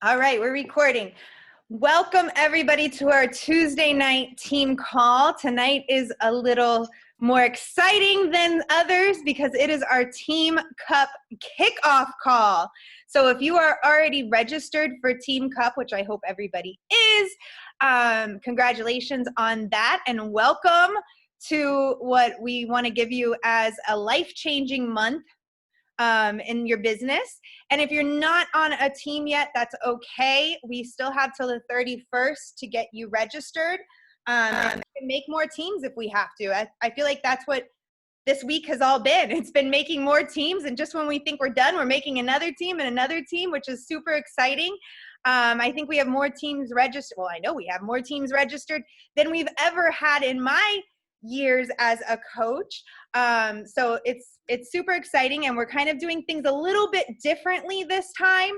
All right, we're recording. Welcome everybody to our Tuesday night team call. Tonight is a little more exciting than others because it is our Team Cup kickoff call. So if you are already registered for Team Cup, which I hope everybody is, congratulations on that and welcome to what we want to give you as a life-changing month in your business. And if you're not on a team yet, that's okay. We still have till the 31st to get you registered. And we can make more teams if we have to. I feel like that's what this week has all been. It's been making more teams, and just when we think we're done, we're making another team and another team, which is super exciting. I think we have more teams registered. Well, I know we have more teams registered than we've ever had in my years as a coach. So it's super exciting, and we're kind of doing things a little bit differently this time.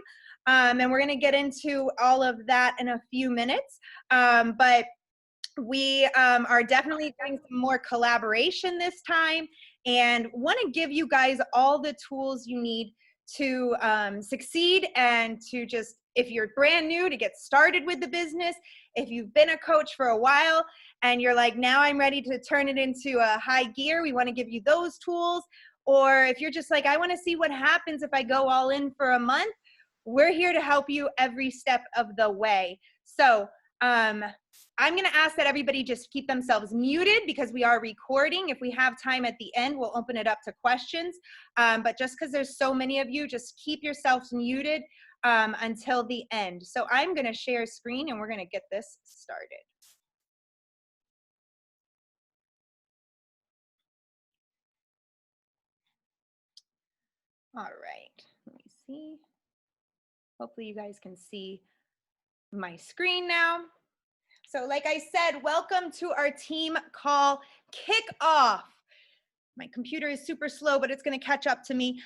And we're going to get into all of that in a few minutes. But we are definitely doing some more collaboration this time and want to give you guys all the tools you need to succeed and to just, if you're brand new, to get started with the business. If you've been a coach for a while and you're like, now I'm ready to turn it into a high gear, we want to give you those tools. Or if you're just like, I want to see what happens if I go all in for a month, we're here to help you every step of the way. So I'm going to ask that everybody just keep themselves muted because we are recording. If we have time at the end, we'll open it up to questions. But just because there's so many of you, just keep yourselves muted until the end. So I'm going to share screen and we're going to get this started. All right, let me see. Hopefully you guys can see my screen now. So like I said, welcome to our team call kickoff. My computer is super slow, but it's going to catch up to me.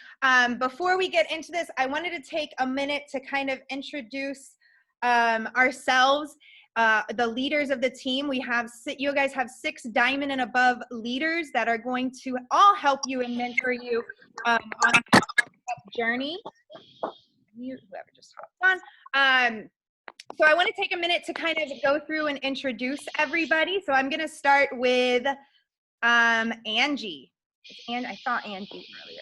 Before we get into this, I wanted to take a minute to kind of introduce ourselves, the leaders of the team. You guys have 6 diamond and above leaders that are going to all help you and mentor you on the journey. Whoever just hopped on. So I want to take a minute to kind of go through and introduce everybody. So I'm going to start with Angie. And I saw Angie earlier.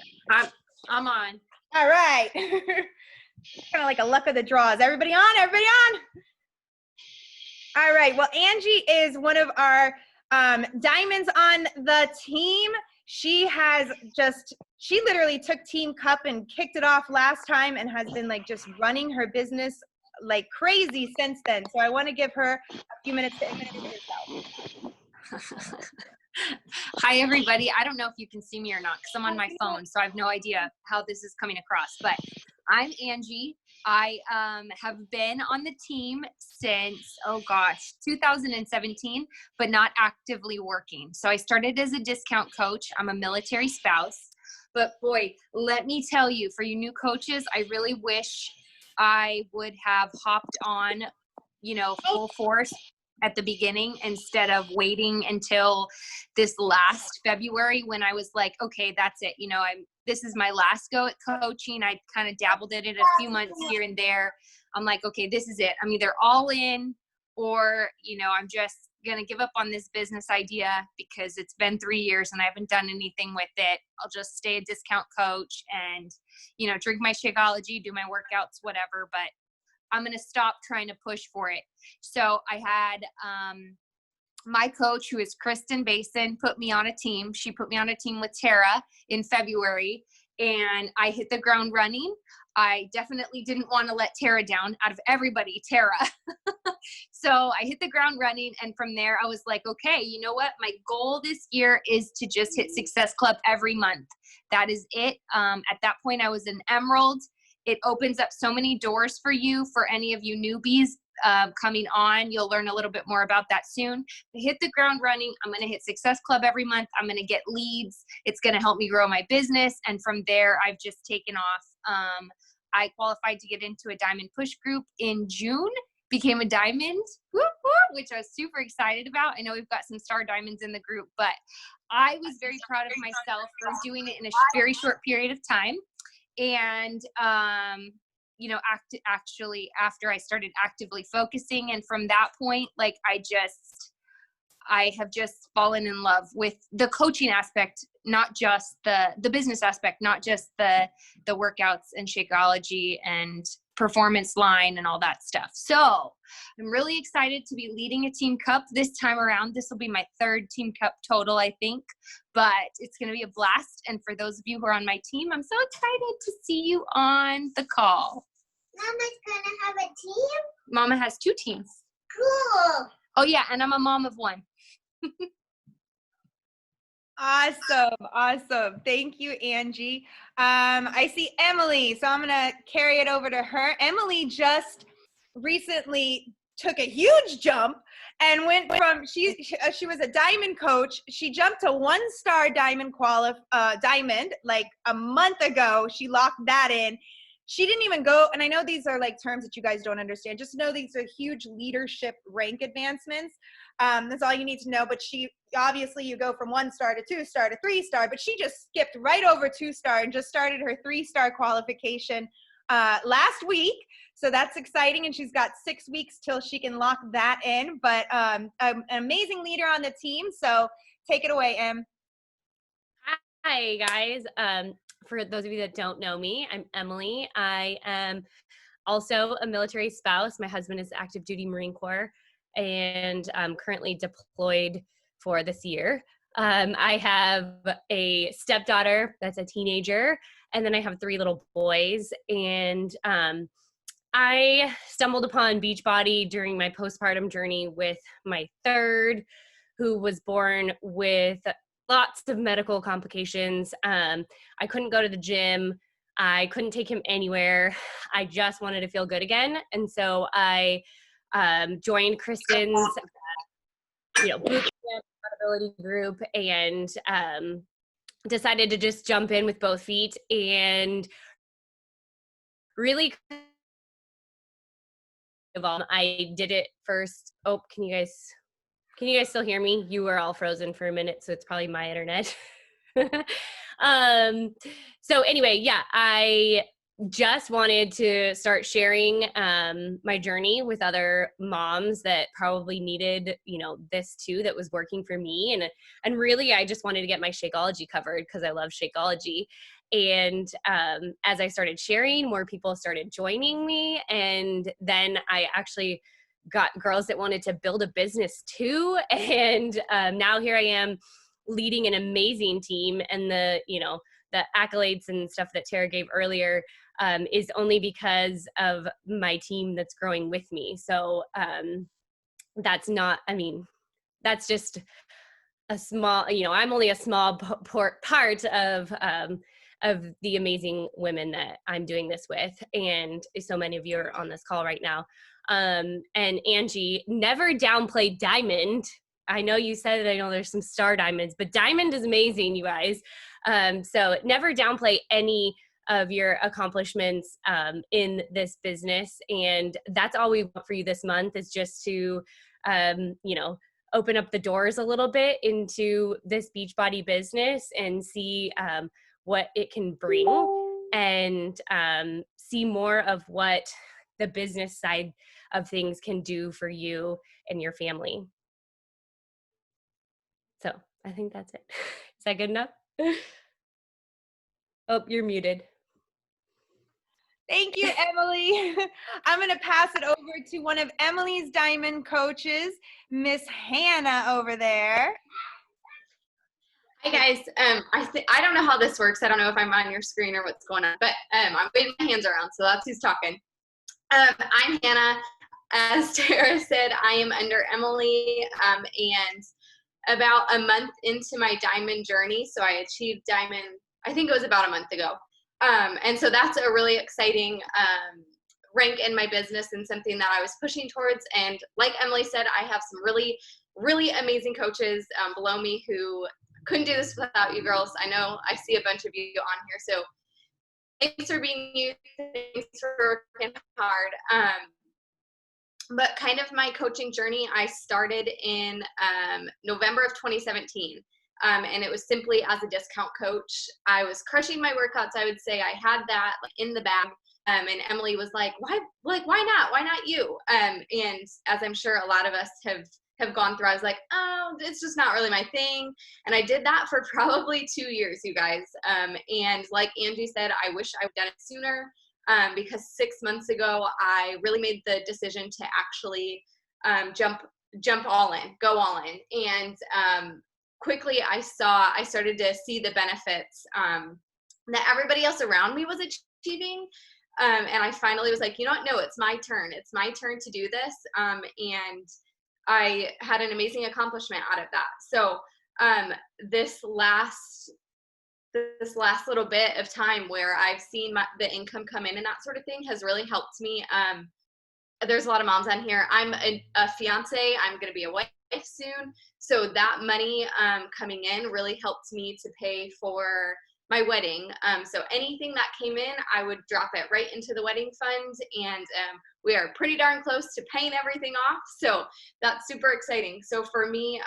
I'm on. All right. Kind of like a luck of the draws. Everybody on? Everybody on? All right. Well, Angie is one of our diamonds on the team. She literally took Team Cup and kicked it off last time and has been like just running her business like crazy since then. So I want to give her a few minutes to introduce herself. Hi, everybody. I don't know if you can see me or not because I'm on my phone, so I have no idea how this is coming across. But I'm Angie. I have been on the team since, 2017, but not actively working. So I started as a discount coach. I'm a military spouse. But boy, let me tell you, for you new coaches, I really wish I would have hopped on, full force at the beginning instead of waiting until this last February when I was like, okay, that's it. This is my last go at coaching. I kind of dabbled in it a few months here and there. I'm like, okay, this is it. I'm either all in or, I'm just going to give up on this business idea because it's been 3 years and I haven't done anything with it. I'll just stay a discount coach and, drink my Shakeology, do my workouts, whatever. But I'm going to stop trying to push for it. So I had my coach, who is Kristen Basin, put me on a team. She put me on a team with Tara in February, and I hit the ground running. I definitely didn't want to let Tara down. Out of everybody, Tara. So I hit the ground running, and from there I was like, okay, you know what? My goal this year is to just hit Success Club every month. That is it. At that point, I was an Emerald. It opens up so many doors for you, for any of you newbies coming on. You'll learn a little bit more about that soon. Hit the ground running. I'm going to hit Success Club every month. I'm going to get leads. It's going to help me grow my business. And from there, I've just taken off. I qualified to get into a Diamond Push group in June, became a Diamond, which I was super excited about. I know we've got some Star Diamonds in the group, but I was very proud of myself for doing it in a very short period of time. And actually after I started actively focusing. And from that point, like I have just fallen in love with the coaching aspect, not just the business aspect, not just the workouts and Shakeology and performance line and all that stuff. So I'm really excited to be leading a team cup this time around. This will be my 3rd team cup total, I think, but it's going to be a blast. And for those of you who are on my team, I'm so excited to see you on the call. Mama's gonna have a team? Mama has 2 teams. Cool. Oh yeah, and I'm a mom of 1. Awesome. Thank you, Angie. I see Emily, so I'm gonna carry it over to her. Emily just recently took a huge jump and went from she was a diamond coach. She jumped to 1-star diamond diamond like a month ago. She locked that in. She didn't even go, and I know these are like terms that you guys don't understand. Just know these are huge leadership rank advancements. That's all you need to know. But obviously you go from 1-star to 2-star to 3-star, but she just skipped right over 2-star and just started her 3-star qualification last week. So that's exciting. And she's got 6 weeks till she can lock that in. But an amazing leader on the team. So take it away, Em. Hi, guys. For those of you that don't know me, I'm Emily. I am also a military spouse. My husband is active duty Marine Corps, and I'm currently deployed for this year. I have a stepdaughter that's a teenager, and then I have 3 little boys. And I stumbled upon Beachbody during my postpartum journey with my 3rd, who was born with lots of medical complications. I couldn't go to the gym. I couldn't take him anywhere. I just wanted to feel good again. And so I joined Kristen's boot camp accountability group and decided to just jump in with both feet and really evolve. I did it first. Oh, can you guys still hear me? You were all frozen for a minute, so it's probably my internet. So anyway, yeah, I just wanted to start sharing my journey with other moms that probably needed, this too, that was working for me. And really, I just wanted to get my Shakeology covered because I love Shakeology. And as I started sharing, more people started joining me. And then I actually got girls that wanted to build a business too. And now here I am leading an amazing team. And the accolades and stuff that Tara gave earlier is only because of my team that's growing with me. So that's just a small, I'm only a small part of the amazing women that I'm doing this with. And so many of you are on this call right now. And Angie, never downplay diamond. I know you said that I know there's some star diamonds, but diamond is amazing, you guys. So never downplay any of your accomplishments in this business. And that's all we want for you this month is just to, open up the doors a little bit into this Beachbody business and see what it can bring and see more of what the business side of things can do for you and your family. So I think that's it. Is that good enough? Oh, you're muted. Thank you, Emily. I'm going to pass it over to one of Emily's diamond coaches, Miss Hannah over there. Hi guys, I don't know how this works. I don't know if I'm on your screen or what's going on, but I'm waving my hands around, so that's who's talking. I'm Hannah. As Tara said, I am under Emily, and about a month into my diamond journey, so I achieved diamond, I think it was about a month ago. And so that's a really exciting rank in my business and something that I was pushing towards. And like Emily said, I have some really, really amazing coaches below me who couldn't do this without you girls. I know I see a bunch of you on here, so thanks for being you. Thanks for working hard. But kind of my coaching journey, I started in November of 2017. And it was simply as a discount coach. I was crushing my workouts. I would say I had that in the bag. And Emily was like, why not? Why not you? And as I'm sure a lot of us have gone through, I was like, oh, it's just not really my thing. And I did that for probably 2 years, you guys. And like Angie said, I wish I would have done it sooner, because 6 months ago, I really made the decision to actually jump all in, go all in. And quickly I started to see the benefits that everybody else around me was achieving. And I finally was like, you know what? No, it's my turn. It's my turn to do this. And I had an amazing accomplishment out of that. So this last little bit of time where I've seen the income come in and that sort of thing has really helped me. There's a lot of moms on here. I'm a fiance. I'm going to be a wife soon. So that money coming in really helped me to pay for my wedding. So anything that came in, I would drop it right into the wedding fund. And we are pretty darn close to paying everything off. So that's super exciting. So for me,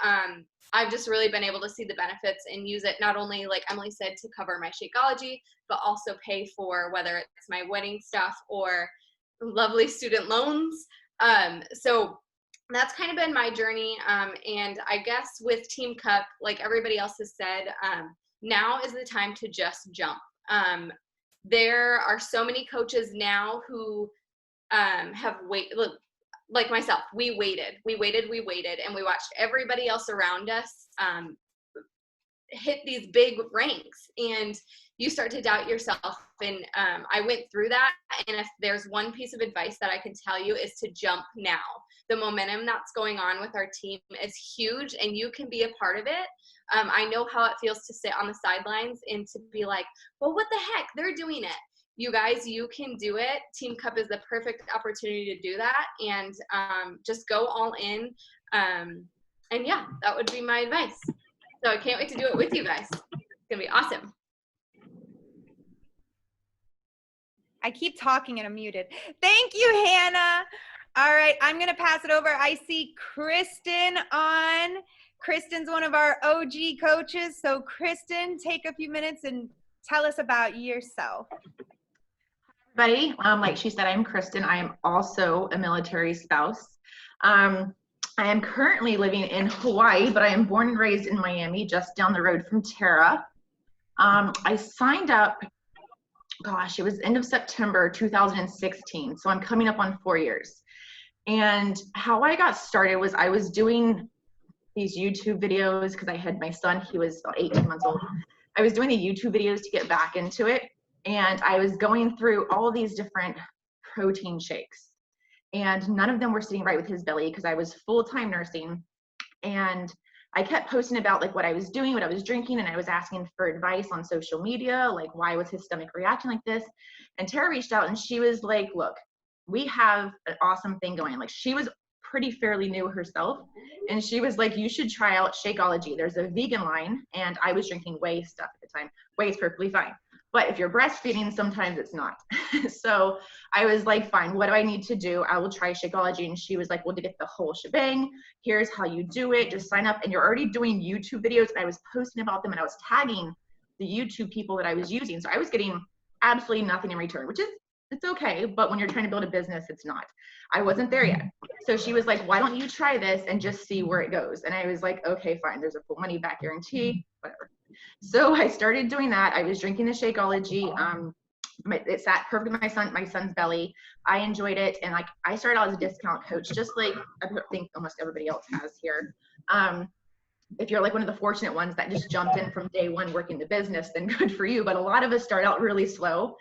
I've just really been able to see the benefits and use it not only, like Emily said, to cover my Shakeology, but also pay for whether it's my wedding stuff or lovely student loans. So that's kind of been my journey. And I guess with Team Cup, like everybody else has said, now is the time to just jump. There are so many coaches now who have waited, like myself, we waited, and we watched everybody else around us hit these big ranks, and you start to doubt yourself. And I went through that, and if there's one piece of advice that I can tell you is to jump now. The momentum that's going on with our team is huge, and you can be a part of it. I know how it feels to sit on the sidelines and to be like, well, what the heck? They're doing it. You guys, you can do it. Team Cup is the perfect opportunity to do that, and just go all in. And yeah, that would be my advice. So I can't wait to do it with you guys. It's gonna be awesome. I keep talking and I'm muted. Thank you, Hannah. All right, I'm going to pass it over. I see Kristen on. Kristen's one of our OG coaches. So Kristen, take a few minutes and tell us about yourself. Everybody, like she said, I'm Kristen. I am also a military spouse. I am currently living in Hawaii, but I am born and raised in Miami, just down the road from Tara. I signed up, gosh, it was end of September 2016. So I'm coming up on 4 years. And how I got started was I was doing these YouTube videos because I had my son, he was about 18 months old. I was doing the YouTube videos to get back into it. And I was going through all these different protein shakes. And none of them were sitting right with his belly because I was full-time nursing. And I kept posting about like what I was doing, what I was drinking, and I was asking for advice on social media, like why was his stomach reacting like this? And Tara reached out and she was like, look, we have an awesome thing going. Like she was pretty fairly new herself. And she was like, you should try out Shakeology. There's a vegan line, and I was drinking whey stuff at the time. Whey is perfectly fine. But if you're breastfeeding, sometimes it's not. So I was like, fine, what do I need to do? I will try Shakeology. And she was like, well, to get the whole shebang, here's how you do it. Just sign up. And you're already doing YouTube videos. And I was posting about them, and I was tagging the YouTube people that I was using. So I was getting absolutely nothing in return, which is, it's okay. But when you're trying to build a business, it's not. I wasn't there yet. So she was like, why don't you try this and just see where it goes? And I was like, okay, fine. There's a full money back guarantee, whatever. So I started doing that. I was drinking the Shakeology. It sat perfect in my son's belly. I enjoyed it. And like, I started out as a discount coach, just like I think almost everybody else has here. If you're like one of the fortunate ones that just jumped in from day one working the business, then good for you. But a lot of us start out really slow.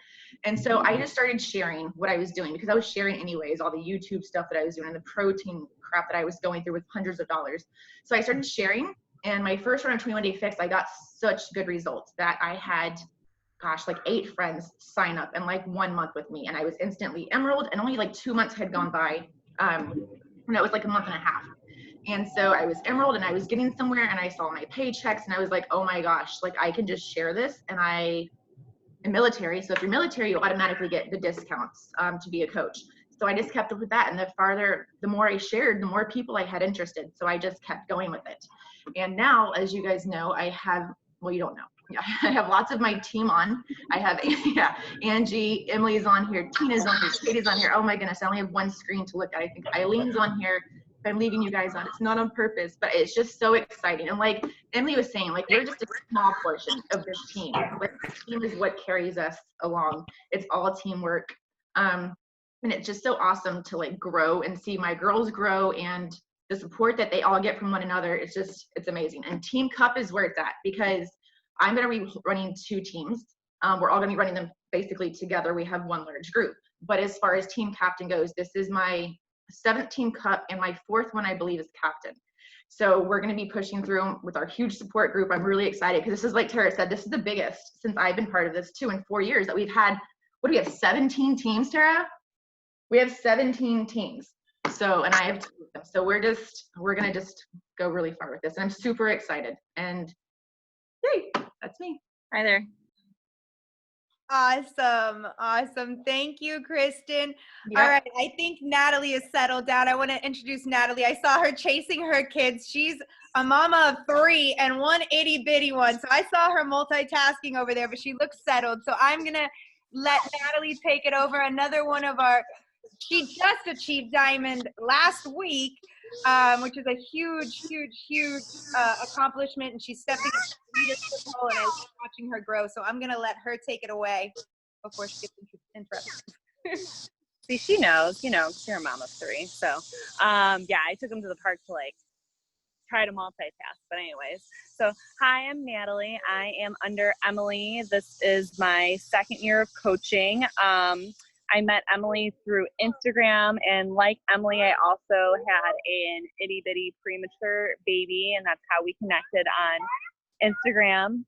And so I just started sharing what I was doing because I was sharing anyways, all the YouTube stuff that I was doing and the protein crap that I was going through with hundreds of dollars. So I started sharing, and my first round of 21 Day Fix, I got such good results that I had, gosh, like 8 friends sign up in like 1 month with me. And I was instantly Emerald, and only like 2 months had gone by. And it was like a month and a half. And so I was Emerald, and I was getting somewhere, and I saw my paychecks, and I was like, oh my gosh, like I can just share this. And I am military. So if you're military, you automatically get the discounts to be a coach. So I just kept up with that. And the more I shared, the more people I had interested. So I just kept going with it. And now, as you guys know, I have, well, you don't know. Yeah, I have lots of my team on. I have Angie, Emily's on here, Tina's on here, Katie's on here. Oh my goodness, I only have one screen to look at. I think Eileen's on here. If I'm leaving you guys on, it's not on purpose, but it's just so exciting. And like Emily was saying, like we're just a small portion of this team. Like the team is what carries us along. It's all teamwork. And it's just so awesome to like grow and see my girls grow, and the support that they all get from one another. It's amazing. And Team Cup is where it's at, because I'm going to be running 2 teams. We're all going to be running them basically together. We have one large group. But as far as team captain goes, this is my 7th Team Cup, and my 4th one, I believe, is captain. So we're going to be pushing through with our huge support group. I'm really excited because this is, like Tara said, this is the biggest since I've been part of this too, in 4 years that we've had. What do we have, 17 teams, Tara? We have 17 teams. So, and I have 2 of them. So we're going to just go really far with this. And I'm super excited. And yay, that's me. Hi there. Awesome. Thank you, Kristen. Yep. All right, I think Natalie is settled down. I want to introduce Natalie. I saw her chasing her kids. She's a mama of 3 and 1 itty bitty one. So I saw her multitasking over there, but she looks settled. So I'm going to let Natalie take it over. Another one of she just achieved Diamond last week, which is a huge accomplishment, and she's stepping into the leadership role, and I was watching her grow. So I'm gonna let her take it away before she gets interrupted. See, she knows, you're a mom of 3. So, yeah, I took them to the park to like try to multitask. But anyways, so hi, I'm Natalie. I am under Emily. This is my 2nd year of coaching. I met Emily through Instagram, and like Emily, I also had an itty bitty premature baby, and that's how we connected on Instagram.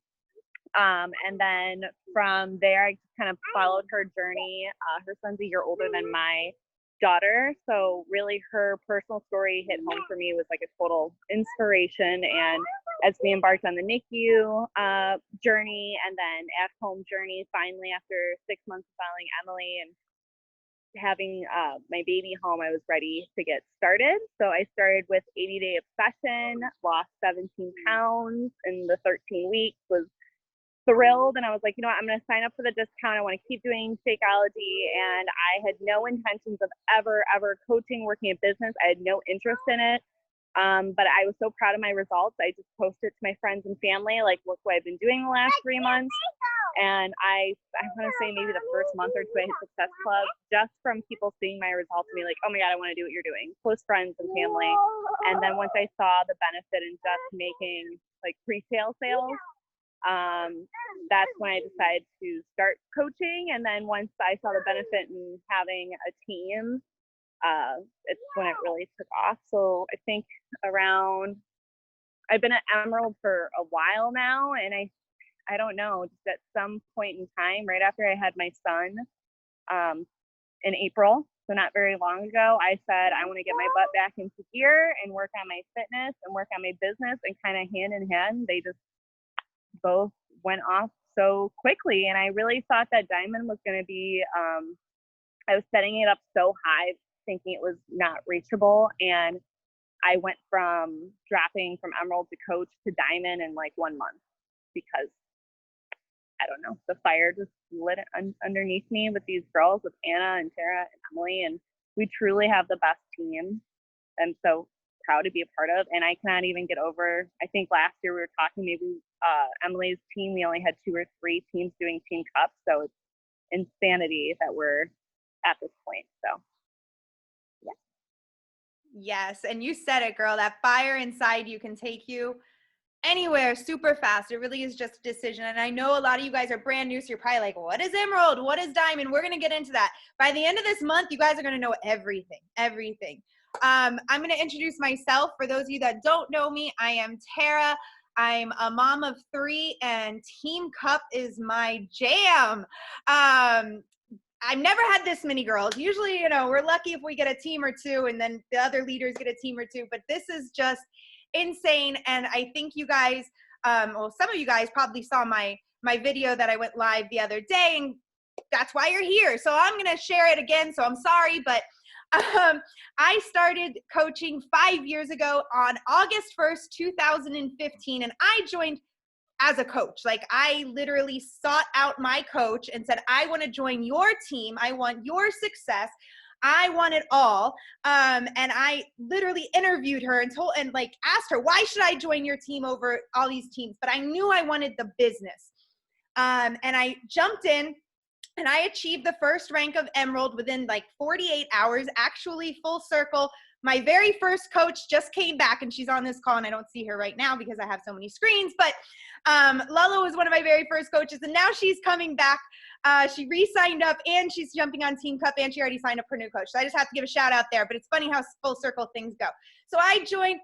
And then from there, I just kind of followed her journey. Her son's a year older than my daughter, so really her personal story hit home for me. It was like a total inspiration. And as we embarked on the NICU journey and then at home journey, finally after 6 months of following Emily and having my baby home, I was ready to get started. So I started with 80-day obsession, lost 17 pounds in the 13 weeks, was thrilled. And I was like, I'm going to sign up for the discount. I want to keep doing Shakeology. And I had no intentions of ever coaching, working a business. I had no interest in it. But I was so proud of my results. I just posted to my friends and family, like, look what I've been doing the last 3 months. And I want to say maybe the first month or 2 I hit Success Club, just from people seeing my results and be like, oh my God, I want to do what you're doing. Close friends and family. And then once I saw the benefit in just making like pre-sale sales, that's when I decided to start coaching. And then once I saw the benefit in having a team, it's when it really took off. So I think I've been at Emerald for a while now, and I don't know, just at some point in time, right after I had my son in April, so not very long ago, I said, I want to get my butt back into gear and work on my fitness and work on my business, and kind of hand in hand, they just both went off so quickly. And I really thought that Diamond was going to be, I was setting it up so high, thinking it was not reachable. And I went from dropping from Emerald to coach to Diamond in like 1 month, because I don't know, the fire just lit underneath me with these girls, with Anna and Tara and Emily, and we truly have the best team. I'm so proud to be a part of, and I cannot even get over, I think last year we were talking, maybe Emily's team, we only had 2 or 3 teams doing Team Cup, so it's insanity that we're at this point. So Yes, and you said it, girl. That fire inside you can take you anywhere super fast. It really is just a decision. And I know a lot of you guys are brand new, so you're probably like, what is Emerald? What is Diamond? We're going to get into that. By the end of this month, you guys are going to know everything. I'm going to introduce myself. For those of you that don't know me, I am Tara. I'm a mom of 3, and Team Cup is my jam. I've never had this many girls. Usually, we're lucky if we get a team or 2, and then the other leaders get a team or 2. But this is just insane. And I think you guys, some of you guys probably saw my video that I went live the other day, and that's why you're here. So I'm going to share it again. So I'm sorry, but I started coaching 5 years ago on August 1st, 2015, and I joined as a coach. Like, I literally sought out my coach and said, I want to join your team. I want your success. I want it all. And I literally interviewed her and asked her, why should I join your team over all these teams? But I knew I wanted the business. And I jumped in and I achieved the first rank of Emerald within like 48 hours, actually full circle. My very first coach just came back, and she's on this call, and I don't see her right now because I have so many screens, but Lala was one of my very first coaches, and now she's coming back. She re-signed up, and she's jumping on Team Cup, and she already signed up her new coach. So I just have to give a shout out there, but it's funny how full circle things go. So I joined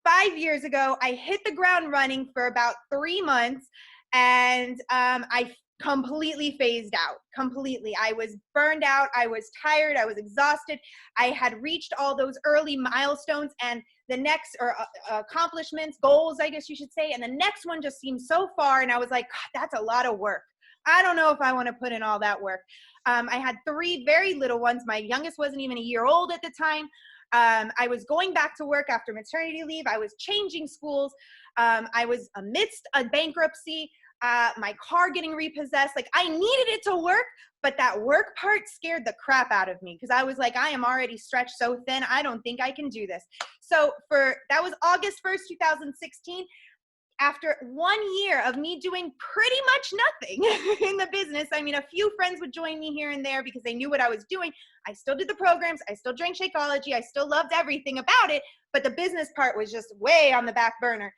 5 years ago. I hit the ground running for about 3 months, and I completely phased out, completely. I was burned out. I was tired. I was exhausted. I had reached all those early milestones and the next, or accomplishments, goals, I guess you should say. And the next one just seemed so far. And I was like, God, that's a lot of work. I don't know if I want to put in all that work. I had 3 very little ones. My youngest wasn't even a year old at the time. I was going back to work after maternity leave. I was changing schools. I was amidst a bankruptcy. My car getting repossessed. Like, I needed it to work, but that work part scared the crap out of me because I was like, I am already stretched so thin. I don't think I can do this. So that was August 1st, 2016. After 1 year of me doing pretty much nothing in the business, I mean, a few friends would join me here and there because they knew what I was doing. I still did the programs. I still drank Shakeology. I still loved everything about it, but the business part was just way on the back burner.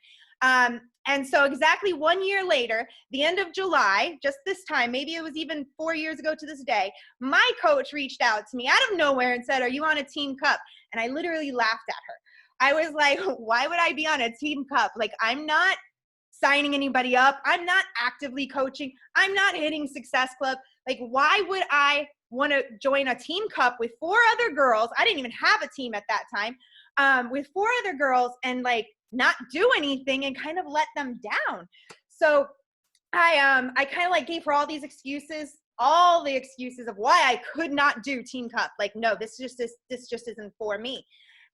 And so exactly 1 year later, the end of July, just this time, maybe it was even 4 years ago to this day, my coach reached out to me out of nowhere and said, are you on a Team Cup? And I literally laughed at her. I was like, why would I be on a Team Cup? Like, I'm not signing anybody up. I'm not actively coaching. I'm not hitting Success Club. Like, why would I want to join a Team Cup with 4 other girls? I didn't even have a team at that time, with 4 other girls and like not do anything and kind of let them down. So I kind of like gave her all the excuses of why I could not do Team Cup. Like, no, this just isn't for me.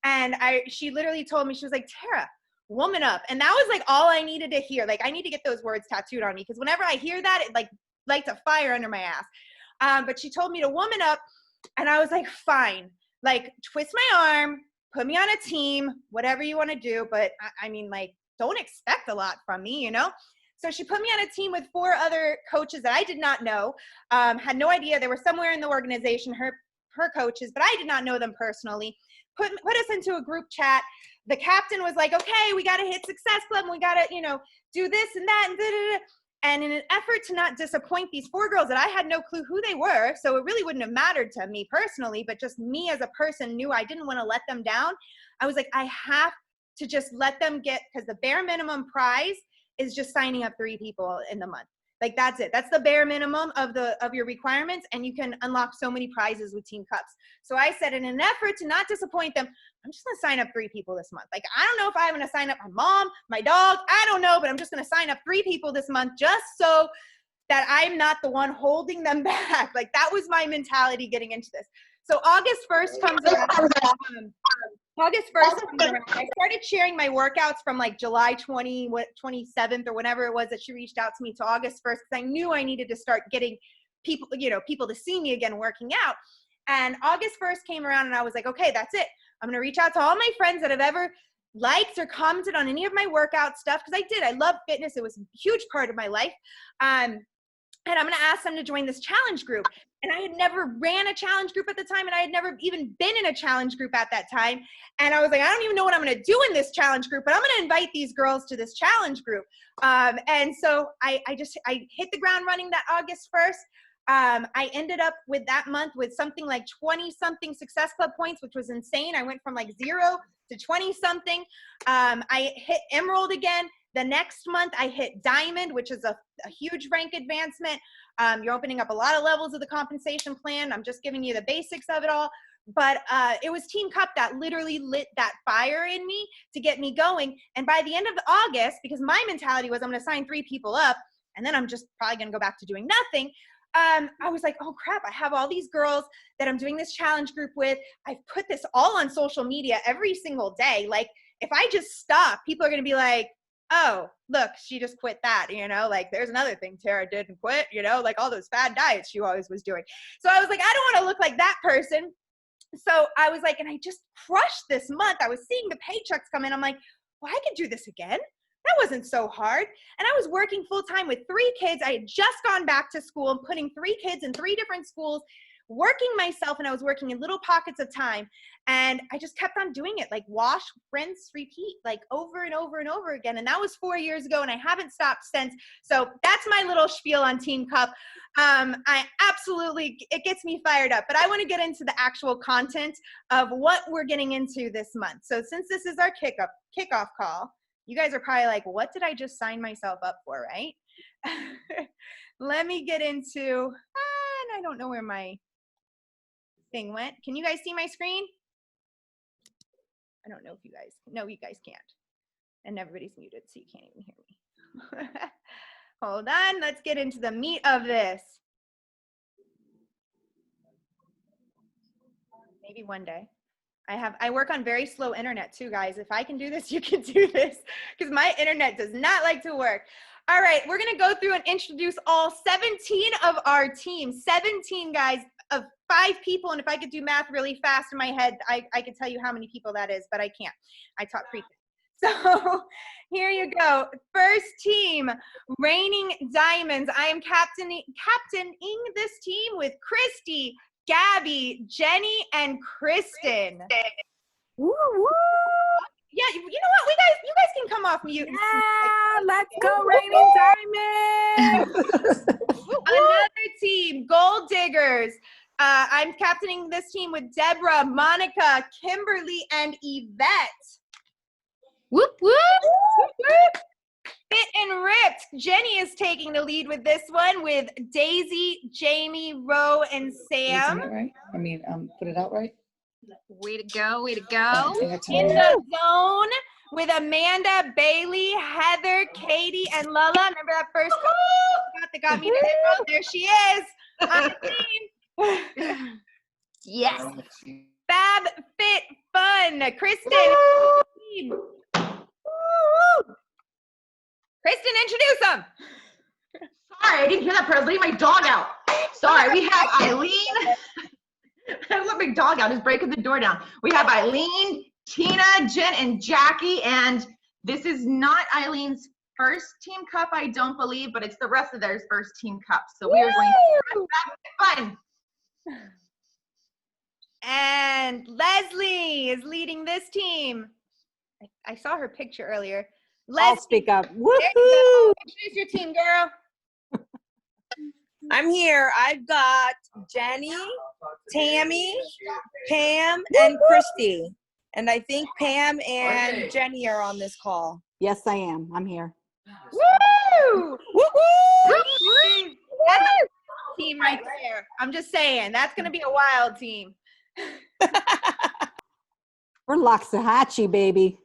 And she literally told me, she was like, Tara, woman up. And that was like all I needed to hear. Like, I need to get those words tattooed on me because whenever I hear that, it like lights a fire under my ass. But she told me to woman up, and I was like, fine. Like, twist my arm, put me on a team, whatever you want to do. But I mean, like, don't expect a lot from me, you know? So she put me on a team with 4 other coaches that I did not know, had no idea. They were somewhere in the organization, her coaches, but I did not know them personally. Put us into a group chat. The captain was like, okay, we got to hit Success Club and we got to, do this and that and da-da-da. And in an effort to not disappoint these 4 girls that I had no clue who they were, so it really wouldn't have mattered to me personally, but just me as a person knew I didn't want to let them down. I was like, I have to just let them get, because the bare minimum prize is just signing up 3 people in the month. Like, that's it. That's the bare minimum of your requirements, and you can unlock so many prizes with Team Cups. So I said, in an effort to not disappoint them, I'm just going to sign up 3 people this month. Like, I don't know if I'm going to sign up my mom, my dog, I don't know, but I'm just going to sign up 3 people this month just so that I'm not the one holding them back. Like, that was my mentality getting into this. So August 1st comes around. August 1st comes around. I started sharing my workouts from like July 27th or whenever it was that she reached out to me to August 1st, because I knew I needed to start getting people, people to see me again working out. And August 1st came around and I was like, okay, that's it. I'm going to reach out to all my friends that have ever liked or commented on any of my workout stuff, because I did. I love fitness. It was a huge part of my life. And I'm going to ask them to join this challenge group. And I had never ran a challenge group at the time, and I had never even been in a challenge group at that time. And I was like, I don't even know what I'm going to do in this challenge group, but I'm going to invite these girls to this challenge group. And so I hit the ground running that August 1st. I ended up with that month with something like 20-something Success Club points, which was insane. I went from like 0 to 20-something. I hit Emerald again. The next month, I hit Diamond, which is a huge rank advancement. You're opening up a lot of levels of the compensation plan. I'm just giving you the basics of it all. But it was Team Cup that literally lit that fire in me to get me going. And by the end of August, because my mentality was I'm going to sign 3 people up, and then I'm just probably going to go back to doing nothing, I was like, oh crap, I have all these girls that I'm doing this challenge group with. I've put this all on social media every single day. Like, if I just stop, people are going to be like, oh, look, she just quit that, like there's another thing Tara did and quit, like all those fad diets she always was doing. So I was like, I don't want to look like that person. So I was like, and I just crushed this month. I was seeing the paychecks come in. I'm like, well, I could do this again. That wasn't so hard. And I was working full time with 3 kids. I had just gone back to school and putting 3 kids in 3 different schools, working myself, and I was working in little pockets of time. And I just kept on doing it, like wash, rinse, repeat, like over and over and over again. And that was 4 years ago, and I haven't stopped since. So that's my little spiel on Team Cup. It gets me fired up. But I want to get into the actual content of what we're getting into this month. So since this is our kickoff call, you guys are probably like, what did I just sign myself up for, right? Let me get into, and I don't know where my thing went. Can you guys see my screen? I don't know if you guys, no, you guys can't. And everybody's muted, so you can't even hear me. Hold on, let's get into the meat of this. Maybe one day. I work on very slow internet too, guys. If I can do this, you can do this, because my internet does not like to work. All right, we're gonna go through and introduce all 17 of our team. 17 guys of 5 people, and if I could do math really fast in my head, I could tell you how many people that is, but I can't. I taught pre-K. So here you go. First team, Reigning Diamonds. I am captaining this team with Christy, Gabby, Jenny, and Kristen. Woo, woo. Yeah, you know what? You guys can come off mute. Yeah, let's go, Reigning Diamonds. Another team, Gold Diggers. I'm captaining this team with Deborah, Monica, Kimberly, and Yvette. Whoop, whoop. Fit and Ripped. Jenny is taking the lead with this one with Daisy, Jamie, Ro, and Sam. Right? Put it out right. Way to go, way to go. In the Zone with Amanda, Bailey, Heather, Katie, and Lala. Remember that first that got me to hit roll? There she is on the team. Yes. Fab Fit Fun. Kristen. Kristen, introduce them. Sorry, I didn't hear that part. I was letting my dog out. Sorry, we have Eileen. I let my dog out. Just breaking the door down. We have Eileen, Tina, Jen, and Jackie. And this is not Eileen's first team cup, I don't believe, but it's the rest of their first team cup. So we are going to have fun. And Leslie is leading this team. I saw her picture earlier. I'll Leslie, speak up. there you go. Introduce your team, girl. I'm here. I've got Jenny, Tammy, Pam, and Christy. And I think Pam and Jenny are on this call. Yes, I am. I'm here. Woo! Woo-hoo! That's a team right there. I'm just saying, that's going to be a wild team. We're Loxahatchee, baby.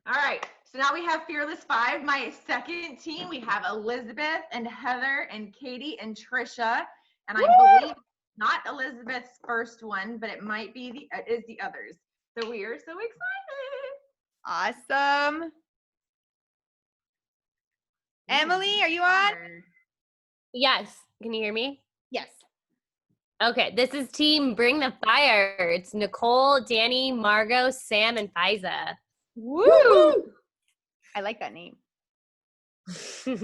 All right. So now we have Fearless 5. My second team, we have Elizabeth and Heather and Katie and Trisha. And I believe not Elizabeth's first one, but it might be the others. So we are so excited. Awesome. Emily, are you on? Yes. Can you hear me? Yes. Okay. This is Team Bring the Fire. It's Nicole, Danny, Margot, Sam, and Fiza. Woo! I like that name. Oh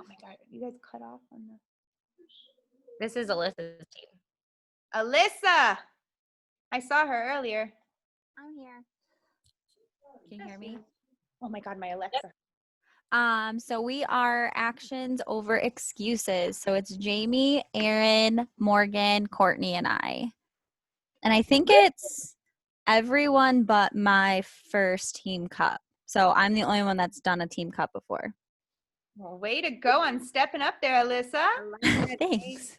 my God, you guys cut off on the. This is Alyssa's team. Alyssa, I saw her earlier. I'm here. Can you hear me? Oh my God, my Alexa. So we are actions over excuses. So it's Jamie, Aaron, Morgan, Courtney, and I. And I think it's everyone but my first team cup. So I'm the only one that's done a team cup before. Well, way to go on stepping up there, Alyssa. Thanks.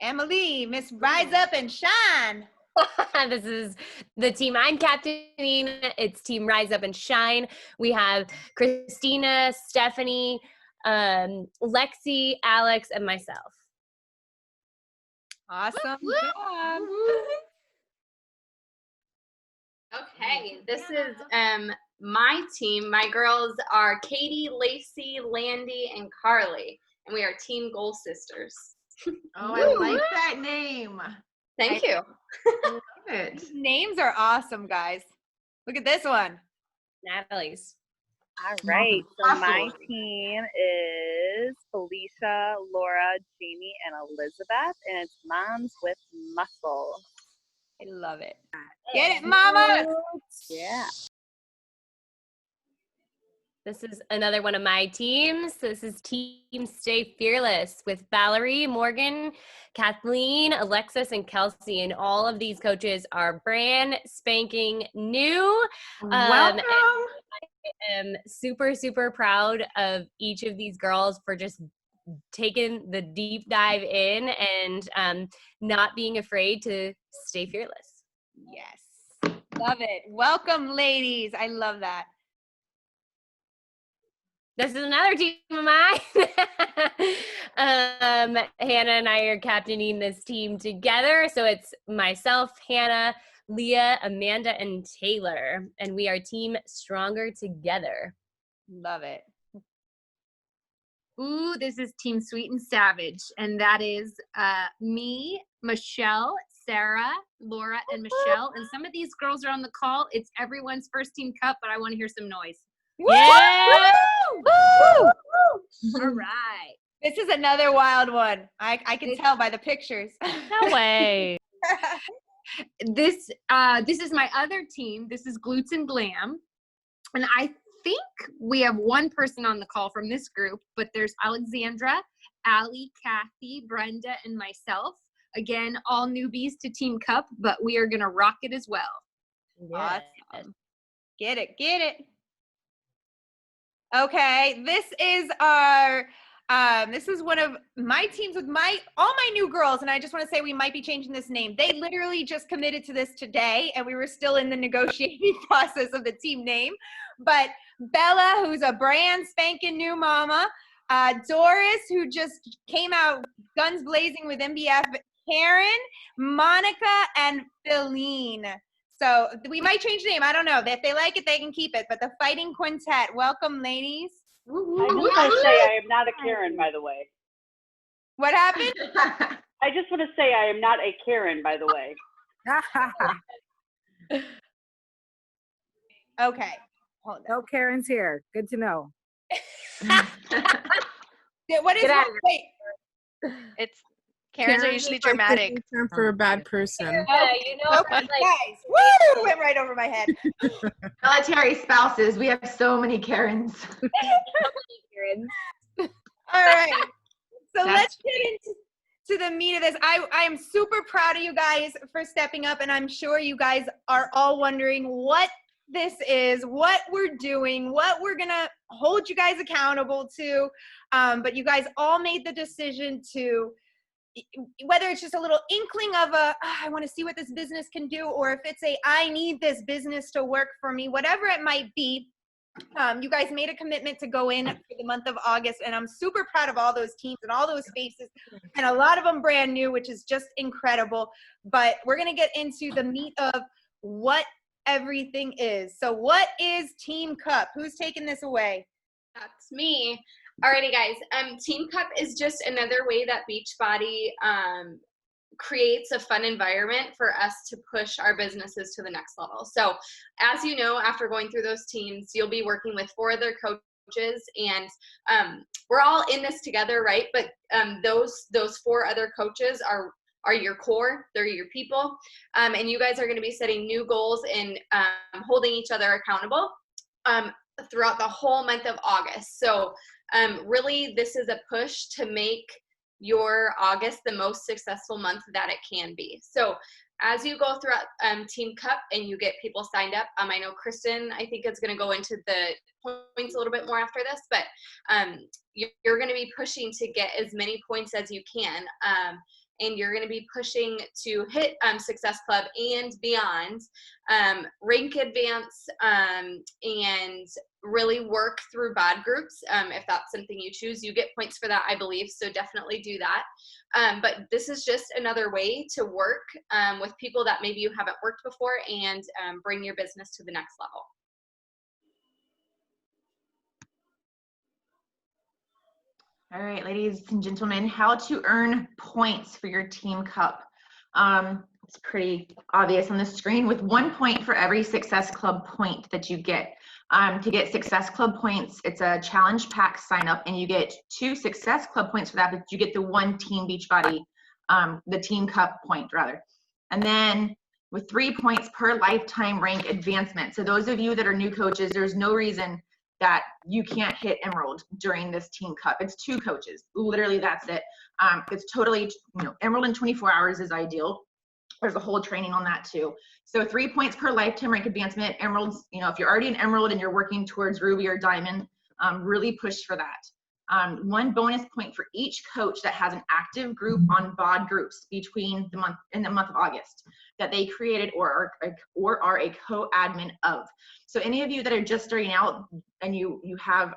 Emily, Miss Rise Up and Shine. This is the team I'm captaining. It's Team Rise Up and Shine. We have Christina, Stephanie, Lexi, Alex, and myself. Awesome Woo! job. Okay, this is my team. My girls are Katie, Lacey, Landy, and Carly, and we are Team Goal Sisters. Oh, I like that name. Thank you. Love it. These names are awesome, guys. Look at this one. Natalie's. All right. So my Awesome. team is Felicia, Laura, Jamie, and Elizabeth, and it's Moms with Muscle. I love it. Get it, mama. Yeah. This is another one of my teams. This is Team Stay Fearless with Valerie, Morgan, Kathleen, Alexis, and Kelsey. And all of these coaches are brand spanking new. Welcome. I am super, super proud of each of these girls for just taking the deep dive in and not being afraid to stay fearless. Yes. Love it. Welcome, ladies. I love that. This is another team of mine. Hannah and I are captaining this team together. So it's myself, Hannah, Leah, Amanda, and Taylor. And we are Team Stronger Together. Love it. Ooh, this is Team Sweet and Savage. And that is me, Michelle, Sarah, Laura, and Michelle. And some of these girls are on the call. It's everyone's first team cup, but I want to hear some noise. Yeah! Woo! All right. This is another wild one. I can tell by the pictures. No way. This is my other team. This is Glutes and Glam. And I think we have one person on the call from this group, but there's Alexandra, Allie, Kathy, Brenda, and myself. Again, all newbies to Team Cup, but we are going to rock it as well. Awesome. Get it. Get it. Okay, this is our this is one of my teams with all my new girls, and I just want to say we might be changing this name. They literally just committed to this today, and we were still in the negotiating process of the team name. But Bella, who's a brand spanking new mama, Doris, who just came out guns blazing with MBF, Karen, Monica, and Feline. So we might change the name. I don't know. If they like it, they can keep it. But the Fighting Quintet. Welcome, ladies. I just want to say I am not a Karen, by the way. What happened? I just want to say I am not a Karen, by the way. Okay. Hold on. No Karen's here. Good to know. What is that? Wait. It's Karens are usually dramatic. Term for a bad person. Yeah, you know, Okay, guys. Woo! Went right over my head. Military spouses. We have so many Karens. All right. So let's get into the meat of this. I am super proud of you guys for stepping up, and I'm sure you guys are all wondering what this is, what we're doing, what we're going to hold you guys accountable to. But you guys all made the decision to, whether it's just a little inkling of I want to see what this business can do, or if it's I need this business to work for me, whatever it might be, you guys made a commitment to go in for the month of August, and I'm super proud of all those teams and all those faces, and a lot of them brand new, which is just incredible. But we're going to get into the meat of what everything is. So what is Team Cup? Who's taking this away? That's me. Alrighty, guys. Team Cup is just another way that Beachbody creates a fun environment for us to push our businesses to the next level. So, as you know, after going through those teams, you'll be working with 4 other coaches, and we're all in this together, right? But those 4 other coaches are your core. They're your people, and you guys are going to be setting new goals and holding each other accountable throughout the whole month of August. So really, this is a push to make your August the most successful month that it can be. So as you go throughout Team Cup and you get people signed up, I know Kristen, I think, is going to go into the points a little bit more after this, but you're going to be pushing to get as many points as you can. and you're going to be pushing to hit Success Club and beyond, rank advance, and really work through bod groups. If that's something you choose, you get points for that, I believe, so definitely do that. But this is just another way to work with people that maybe you haven't worked before and bring your business to the next level. All right, ladies and gentlemen, how to earn points for your team cup. It's pretty obvious on the screen, with 1 point for every Success Club point that you get. To get Success Club points, it's a challenge pack sign up, and you get 2 Success Club points for that, but you get the 1 Team Beachbody, the team cup point rather. And then with 3 points per lifetime rank advancement. So those of you that are new coaches, there's no reason that you can't hit Emerald during this team cup. It's 2 coaches, literally that's it. It's totally, Emerald in 24 hours is ideal. There's a whole training on that too. So 3 points per lifetime rank advancement. Emeralds, if you're already an Emerald and you're working towards Ruby or Diamond, really push for that. 1 bonus point for each coach that has an active group on BOD groups between the month of August that they created or are a co-admin of. So any of you that are just starting out and you have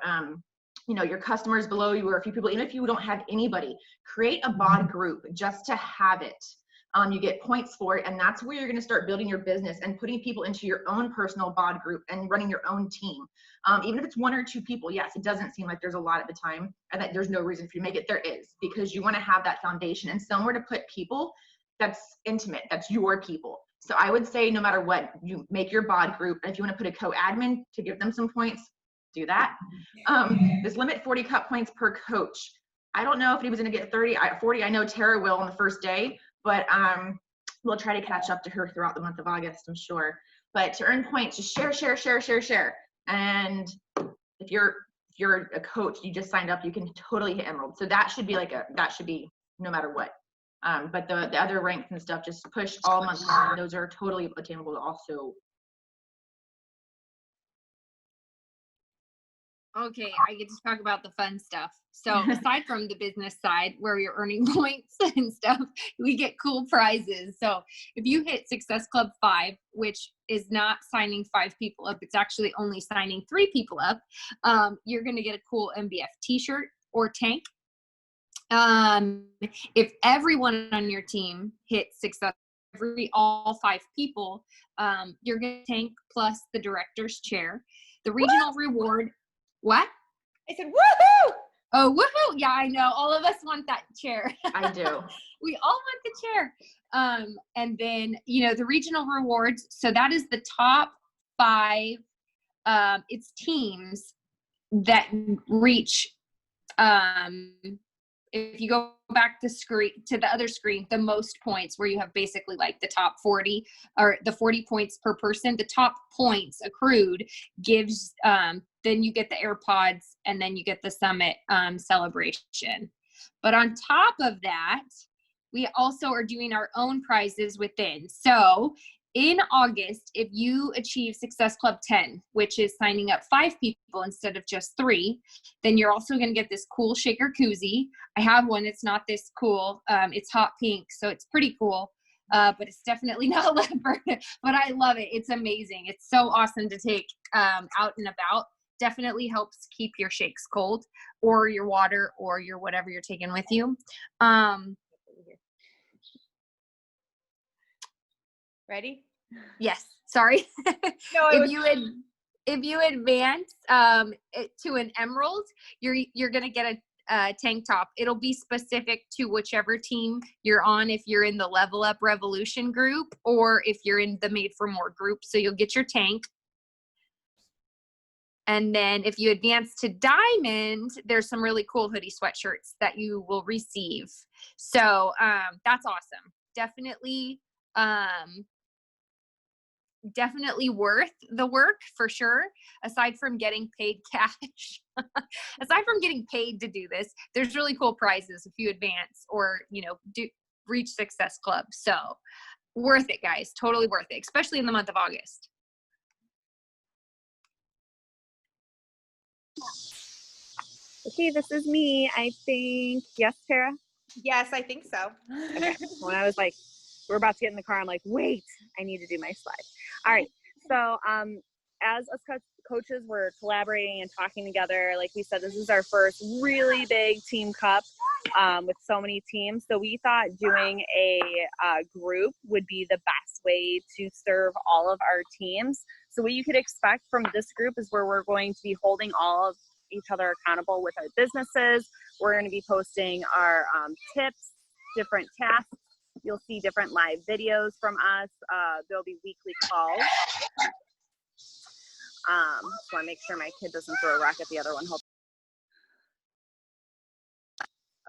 your customers below you or a few people, even if you don't have anybody, create a BOD group just to have it. You get points for it, and that's where you're going to start building your business and putting people into your own personal BOD group and running your own team. Even if it's 1 or 2 people, yes, it doesn't seem like there's a lot at the time and that there's no reason for you to make it. There is, because you want to have that foundation and somewhere to put people that's intimate, that's your people. So I would say no matter what, you make your BOD group, and if you want to put a co-admin to give them some points, do that. This limit 40 cup points per coach. I don't know if he was going to get 40. I know Tara will on the first day, but we'll try to catch up to her throughout the month of August, I'm sure. But to earn points, just share. And if you're a coach, you just signed up, you can totally hit Emerald. So that should be that should be no matter what. But the other ranks and stuff, just push all month long. Those are totally attainable also. Okay, I get to talk about the fun stuff. So aside from the business side where you're earning points and stuff, we get cool prizes. So if you hit Success Club 5, which is not signing 5 people up, it's actually only signing 3 people up, you're going to get a cool MBF t-shirt or tank. If everyone on your team hits Success, all 5 people, you're going to tank plus the director's chair. The regional reward. What? I said, woohoo! Oh, woohoo! Yeah, I know. All of us want that chair. I do. We all want the chair. And then, the regional rewards. So that is the top 5. It's teams that reach. If you go back to the other screen, the most points, where you have basically like the top 40 or the 40 points per person, the top points accrued gives, then you get the AirPods and then you get the summit celebration. But on top of that, we also are doing our own prizes within. So in August, if you achieve Success Club 10, which is signing up 5 people instead of just 3, then you're also going to get this cool shaker koozie. I have one. It's not this cool. It's hot pink, so it's pretty cool, but it's definitely not leopard. But I love it. It's amazing. It's so awesome to take out and about. Definitely helps keep your shakes cold, or your water, or your whatever you're taking with you. Ready? Yes. Sorry. No, if you advance to an Emerald, you're gonna get a tank top. It'll be specific to whichever team you're on. If you're in the Level Up Revolution group, or if you're in the Made for More group, so you'll get your tank. And then if you advance to Diamond, there's some really cool hoodie sweatshirts that you will receive. So that's awesome. Definitely worth the work for sure. Aside from getting paid cash, aside from getting paid to do this, there's really cool prizes if you advance or, reach Success Club. So worth it, guys. Totally worth it, especially in the month of August. Okay, this is me. I think, yes, Tara? Yes, I think so. Okay. When I was like, we're about to get in the car, I'm like, wait, I need to do my slide. All right. So as us coaches were collaborating and talking together, like we said, this is our first really big team cup with so many teams. So we thought doing a group would be the best way to serve all of our teams. So what you could expect from this group is where we're going to be holding all of each other accountable with our businesses. We're going to be posting our tips, different tasks. You'll see different live videos from us. There'll be weekly calls. Just want to make sure my kid doesn't throw a rock at the other one.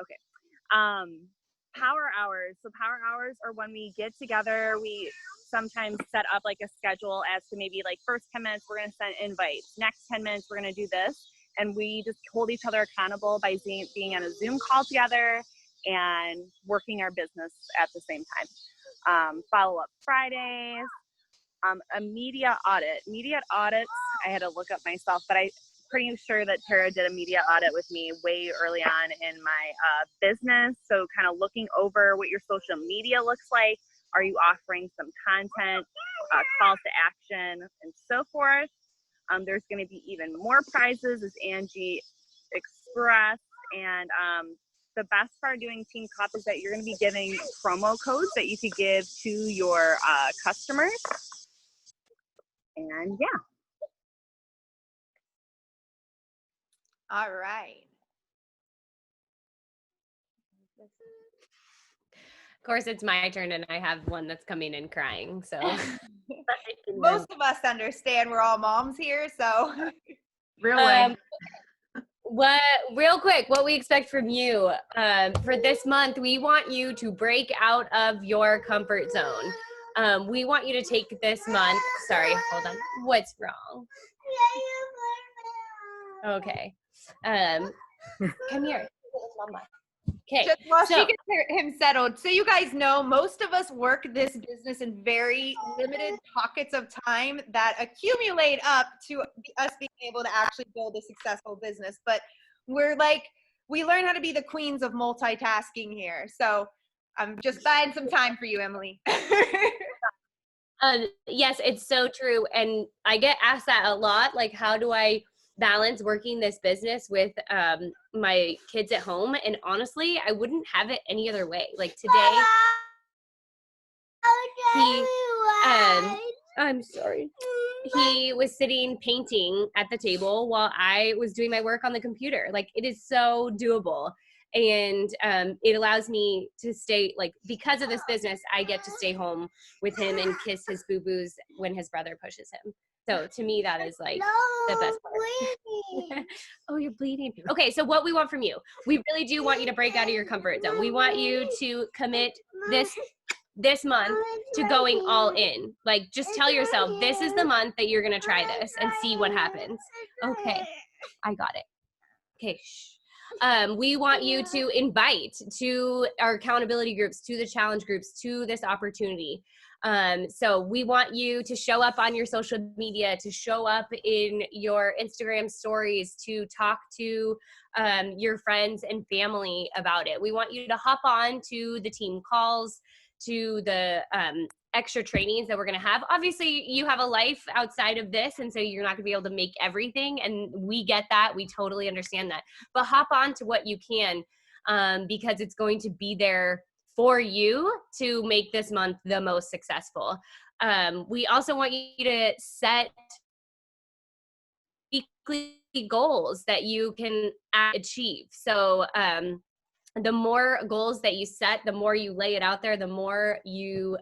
Okay. Power hours. So power hours are when we get together. We sometimes set up like a schedule as to maybe like first 10 minutes, we're going to send invites. Next 10 minutes, we're going to do this. And we just hold each other accountable by being on a Zoom call together and working our business at the same time. Follow-up Fridays, a media audit. Media audits, I had to look up myself, but I'm pretty sure that Tara did a media audit with me way early on in my business. So kind of looking over what your social media looks like. Are you offering some content, calls to action, and so forth? There's going to be even more prizes, as Angie expressed, and the best part of doing Team Cup is that you're going to be giving promo codes that you could give to your customers. And yeah. All right. Of course, it's my turn, and I have one that's coming in crying. So Most of us understand we're all moms here, so Really? Real quick, what we expect from you for this month, we want you to break out of your comfort zone. We want you to take this month. Sorry, hold on. What's wrong? Okay. Come here. Mama. Okay. Just while she gets him settled, so you guys know, most of us work this business in very limited pockets of time that accumulate up to us being able to actually build a successful business. But we learn how to be the queens of multitasking here. So I'm just buying some time for you, Emily. Yes, it's so true. And I get asked that a lot. Like, how do I balance working this business with my kids at home? And honestly, I wouldn't have it any other way. Like today, I'm sorry. He was sitting painting at the table while I was doing my work on the computer. Like, it is so doable. And it allows me to stay, like, because of this business, I get to stay home with him and kiss his boo-boos when his brother pushes him. So to me, that is like the best part. Oh, you're bleeding. Okay, so what we want from you, we really do want you to break out of your comfort zone. We want you to commit this month to going all in. Like, just tell yourself, this is the month that you're gonna try this and see what happens. Okay, I got it. Okay, shh. We want you to invite to our accountability groups, to the challenge groups, to this opportunity. So we want you to show up on your social media, to show up in your Instagram stories, to talk to your friends and family about it. We want you to hop on to the team calls, to the extra trainings that we're going to have. Obviously, you have a life outside of this, and so you're not going to be able to make everything, and we get that. We totally understand that. But hop on to what you can, because it's going to be there for you to make this month the most successful. We also want you to set weekly goals that you can achieve. So the more goals that you set, the more you lay it out there, the more you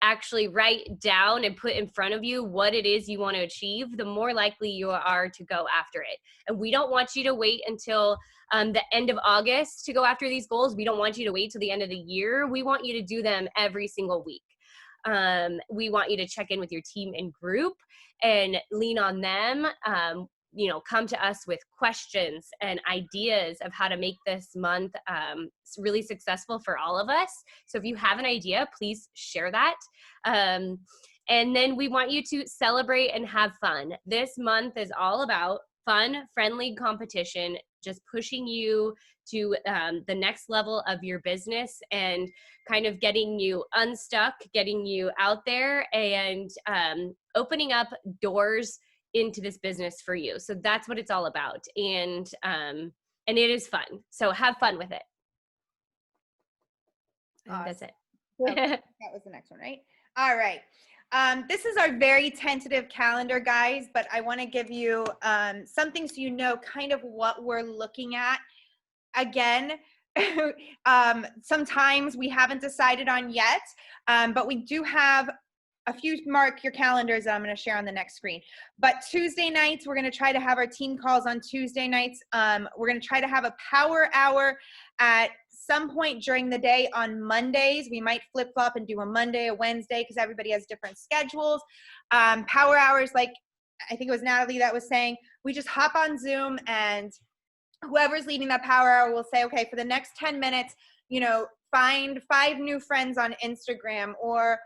actually write down and put in front of you what it is you want to achieve, the more likely you are to go after it. And we don't want you to wait until the end of August to go after these goals. We don't want you to wait till the end of the year. We want you to do them every single week. We want you to check in with your team and group and lean on them. Come to us with questions and ideas of how to make this month really successful for all of us. So if you have an idea, please share that. And then we want you to celebrate and have fun. This month is all about fun, friendly competition, just pushing you to the next level of your business and kind of getting you unstuck, getting you out there, and opening up doors into this business for you. So that's what it's all about. And it is fun. So have fun with it. And that's it. Okay, that was the next one, right? All right. This is our very tentative calendar, guys, but I want to give you something so you know kind of what we're looking at. Again, sometimes we haven't decided on yet, but we do have a few. Mark your calendars that I'm going to share on the next screen. But Tuesday nights, we're going to try to have our team calls on Tuesday nights. We're going to try to have a power hour at some point during the day on Mondays. We might flip-flop and do a Monday, a Wednesday, because everybody has different schedules. Power hours, like I think it was Natalie that was saying, we just hop on Zoom and whoever's leading that power hour will say, okay, for the next 10 minutes, you know, find 5 new friends on Instagram, or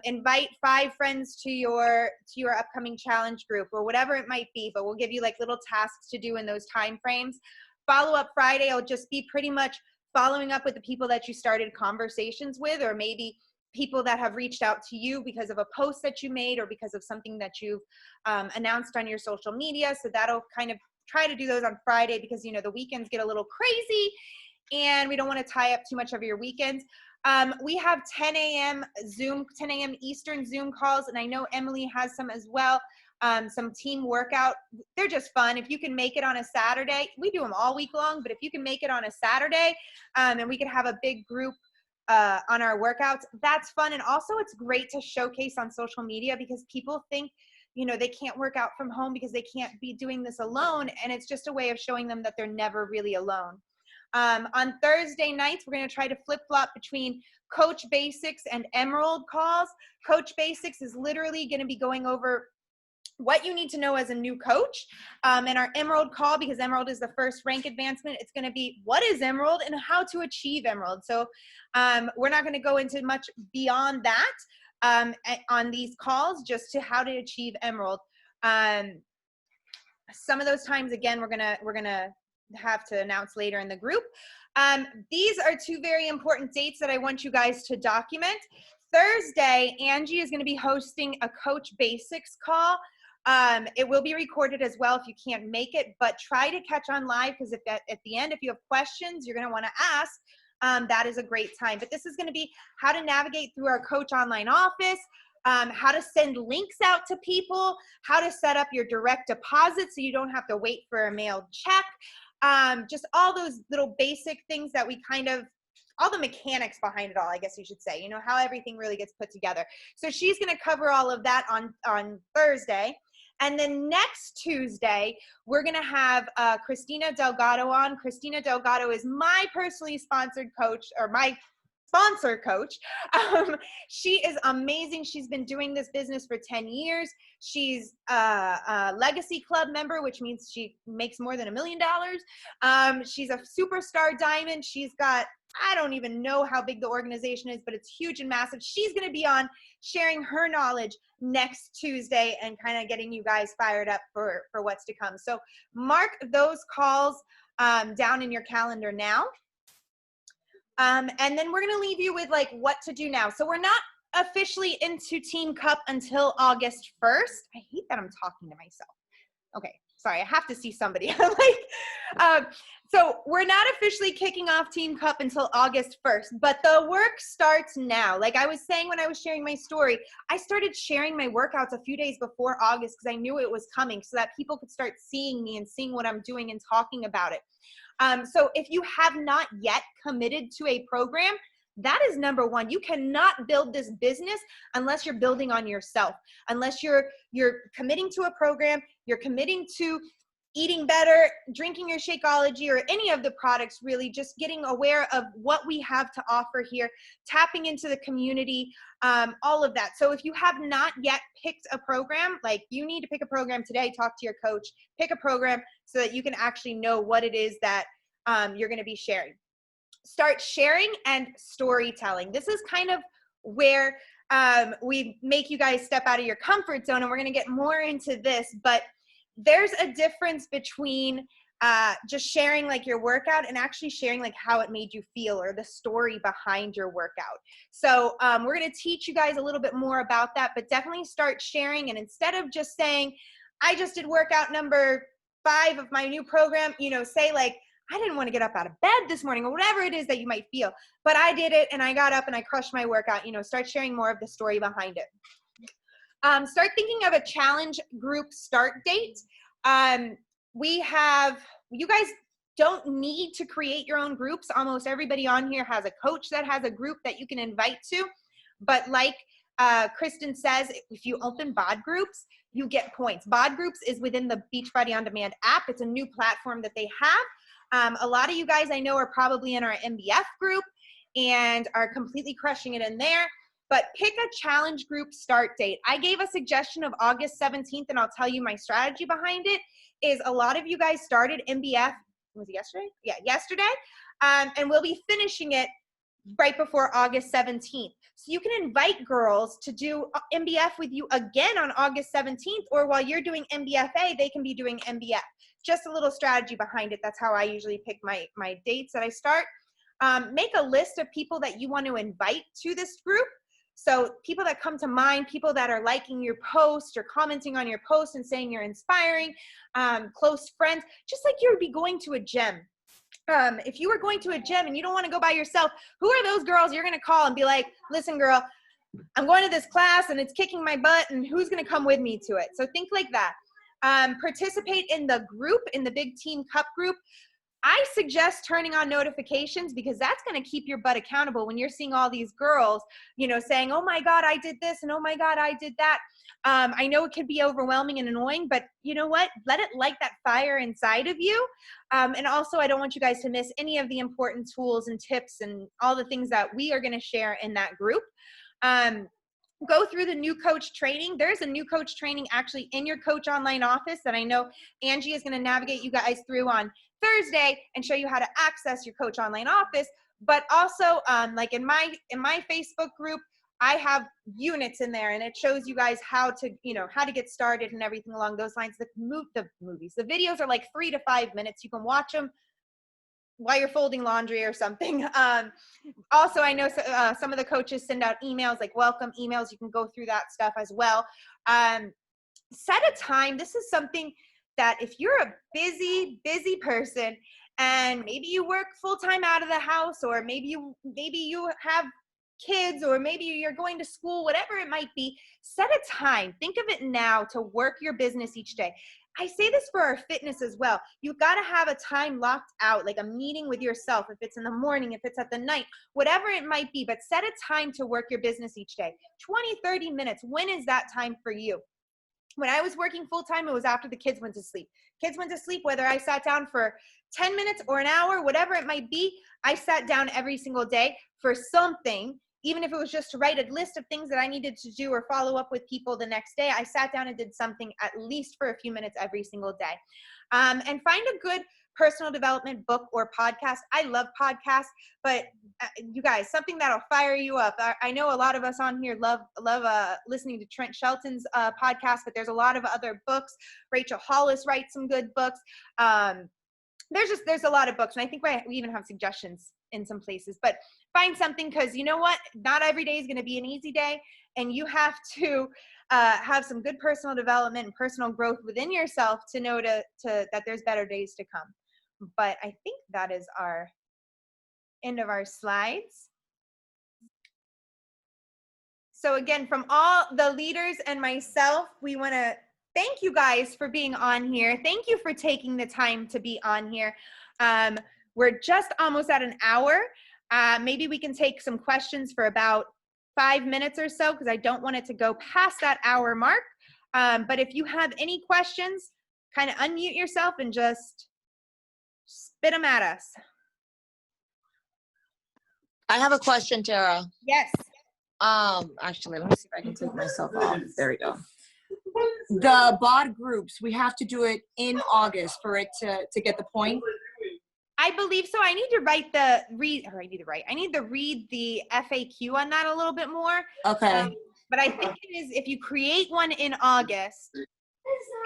invite 5 friends to your upcoming challenge group, or whatever it might be. But we'll give you like little tasks to do in those time frames. Follow-up Friday will just be pretty much following up with the people that you started conversations with, or maybe people that have reached out to you because of a post that you made or because of something that you've announced on your social media. So that'll kind of try to do those on Friday, because, you know, the weekends get a little crazy and we don't want to tie up too much of your weekends. We have 10 a.m. Eastern Zoom calls, and I know Emily has some as well. Some team workout. They're just fun. If you can make it on a Saturday, we do them all week long, but if you can make it on a Saturday, and we can have a big group on our workouts, that's fun. And also it's great to showcase on social media, because people think, you know, they can't work out from home because they can't be doing this alone. And it's just a way of showing them that they're never really alone. On Thursday nights, we're going to try to flip-flop between Coach Basics and Emerald calls. Coach Basics is literally going to be going over what you need to know as a new coach. And our Emerald call, because Emerald is the first rank advancement, it's going to be what is Emerald and how to achieve Emerald. So we're not going to go into much beyond that on these calls, just to how to achieve Emerald. Some of those times, again, we're gonna have to announce later in the group. These are 2 very important dates that I want you guys to document. Thursday, Angie is going to be hosting a Coach Basics call. It will be recorded as well if you can't make it, but try to catch on live, because if at the end, if you have questions you're going to want to ask, that is a great time. But this is going to be how to navigate through our Coach Online office, how to send links out to people, how to set up your direct deposit so you don't have to wait for a mailed check, just all those little basic things that we kind of, all the mechanics behind it all, I guess you should say, you know, how everything really gets put together. So she's going to cover all of that on Thursday. And then next Tuesday, we're going to have Christina Delgado on. Christina Delgado is my personally sponsored coach, or my sponsor coach. She is amazing. She's been doing this business for 10 years. She's a Legacy Club member, which means she makes more than $1 million. She's a superstar diamond. She's got, I don't even know how big the organization is, but it's huge and massive. She's going to be on sharing her knowledge next Tuesday and kind of getting you guys fired up for what's to come. So mark those calls down in your calendar now. And then we're going to leave you with like what to do now. So we're not officially into Team Cup until August 1st. I hate that I'm talking to myself. Okay, sorry, I have to see somebody. So we're not officially kicking off Team Cup until August 1st, but the work starts now. Like I was saying when I was sharing my story, I started sharing my workouts a few days before August because I knew it was coming, so that people could start seeing me and seeing what I'm doing and talking about it. So if you have not yet committed to a program, that is number one. You cannot build this business unless you're building on yourself, unless you're committing to a program, you're committing to eating better, drinking your Shakeology, or any of the products, really just getting aware of what we have to offer here, tapping into the community, all of that. So if you have not yet picked a program, like you need to pick a program today, talk to your coach, pick a program so that you can actually know what it is that you're going to be sharing. Start sharing and storytelling. This is kind of where we make you guys step out of your comfort zone, and we're going to get more into this, but there's a difference between just sharing like your workout and actually sharing like how it made you feel or the story behind your workout. So we're going to teach you guys a little bit more about that, but definitely start sharing. And instead of just saying, I just did workout number 5 of my new program, you know, say like, I didn't want to get up out of bed this morning or whatever it is that you might feel, but I did it and I got up and I crushed my workout. You know, start sharing more of the story behind it. Start thinking of a challenge group start date. You guys don't need to create your own groups. Almost everybody on here has a coach that has a group that you can invite to. But like Kristen says, if you open BOD groups, you get points. BOD groups is within the Beachbody On Demand app. It's a new platform that they have. A lot of you guys I know are probably in our MBF group and are completely crushing it in there. But pick a challenge group start date. I gave a suggestion of August 17th, and I'll tell you my strategy behind it is a lot of you guys started MBF, was it yesterday? Yeah, yesterday. And we'll be finishing it right before August 17th. So you can invite girls to do MBF with you again on August 17th, or while you're doing MBFA, they can be doing MBF. Just a little strategy behind it. That's how I usually pick my dates that I start. Make a list of people that you want to invite to this group. So people that come to mind, people that are liking your post or commenting on your post and saying you're inspiring, close friends, just like you would be going to a gym. If you were going to a gym and you don't want to go by yourself, who are those girls you're going to call and be like, listen, girl, I'm going to this class and it's kicking my butt and who's going to come with me to it? So think like that. Participate in the group, in the Big Team Cup group. I suggest turning on notifications because that's going to keep your butt accountable when you're seeing all these girls, you know, saying, oh my God, I did this and oh my God, I did that. I know it could be overwhelming and annoying, but you know what? Let it light that fire inside of you. And also, I don't want you guys to miss any of the important tools and tips and all the things that we are going to share in that group. Go through the new coach training. There's a new coach training actually in your coach online office that I know Angie is going to navigate you guys through on Thursday and show you how to access your coach online office. But also like in my Facebook group, I have units in there and it shows you guys how to, you know, how to get started and everything along those lines. The videos are like 3 to 5 minutes. You can watch them while you're folding laundry or something. Also, I know some of the coaches send out emails, like welcome emails. You can go through that stuff as well. Set a time. This is something that if you're a busy person and maybe you work full-time out of the house, or maybe you have kids, or maybe you're going to school, whatever it might be, set a time. Think of it now to work your business each day. I say this for our fitness as well. You've got to have a time locked out, like a meeting with yourself, if it's in the morning, if it's at the night, whatever it might be, but set a time to work your business each day. 20, 30 minutes. When is that time for you? When I was working full-time, it was after the kids went to sleep. Kids went to sleep, whether I sat down for 10 minutes or an hour, whatever it might be, I sat down every single day for something. Even if it was just to write a list of things that I needed to do or follow up with people the next day, I sat down and did something at least for a few minutes every single day. And find a good personal development book or podcast. I love podcasts, but you guys, something that'll fire you up. I know a lot of us on here love listening to Trent Shelton's podcast, but there's a lot of other books. Rachel Hollis writes some good books. There's a lot of books, and I think we even have suggestions in some places, but find something, because you know what? Not every day is going to be an easy day, and you have to have some good personal development and personal growth within yourself to know that there's better days to come. But I think that is our end of our slides. So again, from all the leaders and myself, we want to thank you guys for being on here. Thank you for taking the time to be on here. We're just almost at an hour. Maybe we can take some questions for about 5 minutes or so, because I don't want it to go past that hour mark. But if you have any questions, kind of unmute yourself and just spit them at us. I have a question, Tara. Yes. Actually, let me see if I can take myself off. There we go. The BOD groups, we have to do it in August for it to get the point. I believe so. I need to read the FAQ on that a little bit more. Okay. But I think it is, if you create one in August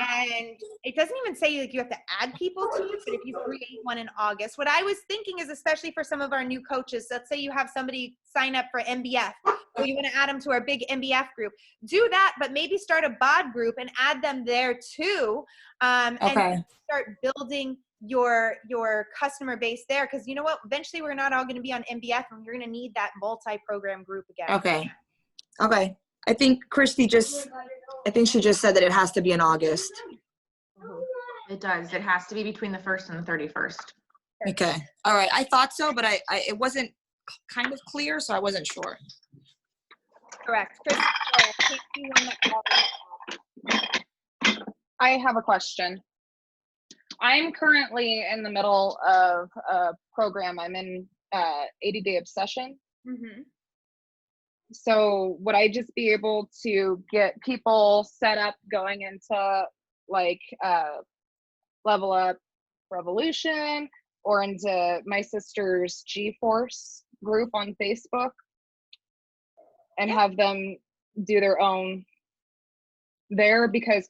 And it doesn't even say like you have to add people to it, but if you create one in August, what I was thinking is, especially for some of our new coaches, let's say you have somebody sign up for MBF, or you want to add them to our big MBF group, do that, but maybe start a BOD group and add them there too. And start building your customer base there. Cause you know what, eventually we're not all going to be on MBF, and you're going to need that multi-program group again. Okay. I think she just said that it has to be in August. It does. It has to be between the 1st and the 31st. Okay. All right. I thought so, but it wasn't kind of clear, so I wasn't sure. Correct. I have a question. I'm currently in the middle of a program. I'm in 80-day obsession. Mm-hmm. So would I just be able to get people set up going into like Level Up Revolution or into my sister's G-Force group on Facebook and have them do their own there? Because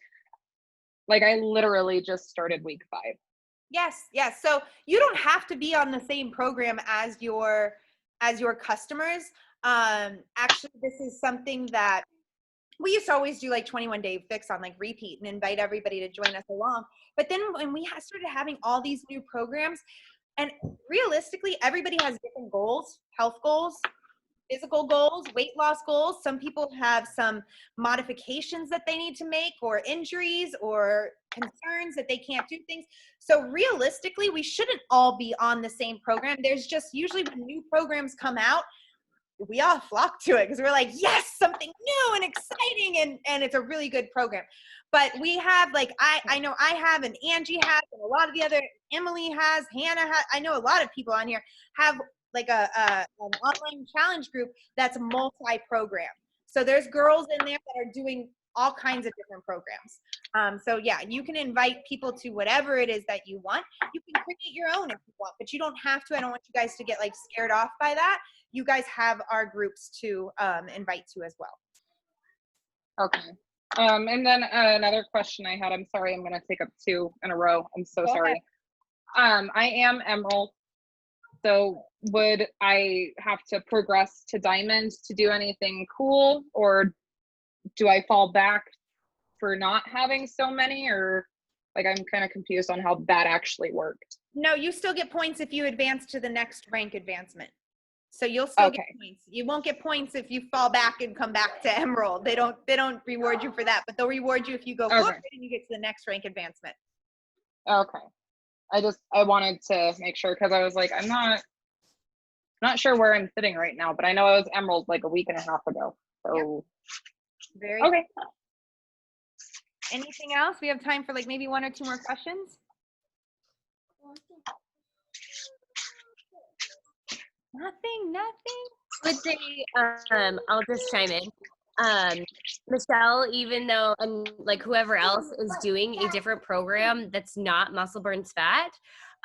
like I literally just started week 5. Yes. So you don't have to be on the same program as your customers. Actually, this is something that we used to always do, like 21 Day Fix on like repeat and invite everybody to join us along. But then when we started having all these new programs, and realistically, everybody has different goals, health goals, physical goals, weight loss goals. Some people have some modifications that they need to make, or injuries or concerns that they can't do things. So realistically, we shouldn't all be on the same program. There's just usually when new programs come out, we all flock to it because we're like, yes, something new and exciting, and it's a really good program. But we have, like, I know I have, and Angie has, and a lot of the other, Emily has, Hannah has, I know a lot of people on here have like an online challenge group that's multi-program. So there's girls in there that are doing all kinds of different programs. So yeah, you can invite people to whatever it is that you want. You can create your own if you want, but you don't have to. I don't want you guys to get like scared off by that. You guys have our groups to invite to as well. Okay. And then another question I had, I'm sorry, I'm going to take up 2 in a row. I'm so sorry. I am Emerald. So would I have to progress to Diamond to do anything cool, or do I fall back for not having so many, or like I'm kind of confused on how that actually worked? No, you still get points if you advance to the next rank advancement. So you'll still get points. You won't get points if you fall back and come back to Emerald. They don't reward you for that, but they'll reward you if you go forward and you get to the next rank advancement. Okay. I wanted to make sure, because I was like, I'm not sure where I'm sitting right now, but I know I was Emerald like a week and a half ago. So Very okay. Anything else? We have time for like maybe 1 or 2 more questions. Nothing. I would say, I'll just chime in. Michelle, even though like whoever else is doing a different program that's not Muscle Burns Fat,